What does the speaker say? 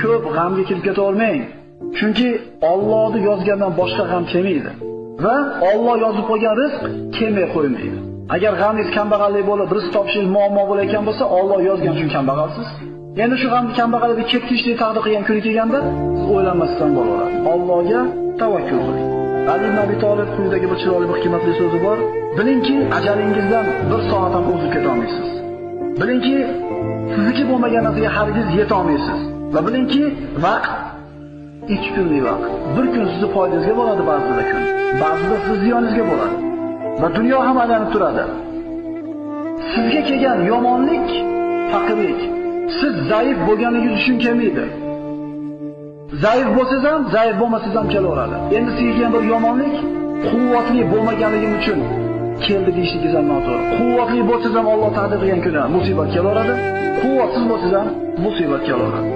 ko'p g'amga kirib keta olmang. Chunki Allohning yozgandan boshqa g'am kelmaydi va Alloh yozib qo'ygan rizq kelmay qo'ymaydi. Agar g'amingiz kambag'allik bo'lib, rizq topishingiz muammo bo'layotgan bo'lsa, Alloh yozgan uchun kambag'alsiz. Endi shu g'amni kambag'allikni ketishlik taqdir qilgan kuni kelganda o'ylanmasdan bo'laveradi. Allohga tavakkul qiling. Ali ibn Abi Talib quyidagi bir chiroyli bir hikmatli so'zi bor. Bilingki, ajalingizdan bir soat ham o'zib keta olmaysiz. Bilingki, sizniki bo'lmagan narsaga hargiz yeta olmaysiz. Va bilingki, vaqt 2 kunlik vaqt. Bir kun sizni foydangizga bo'ladi ba'zida kun. Ba'zida siz ziyoningizga bo'ladi. Va dunyo ham aylanib turadi. Sizga kelgan yomonlik faqirlik. Siz zaif bo'lganingiz uchun kelmaydi. Zaif bo'lsangiz ham, zaif bo'lmasangiz ham kelaveradi. Endi sizga kelgan bir yomonlik quvvatli bo'lmaganligim uchun keldi deyishingiz ham noto'g'ri. Quvvatli bo'lsangiz ham Alloh taqdir qilgan kuni musibat kelaveradi. Quvvatsiz bo'lsangiz ham musibat kelaveradi.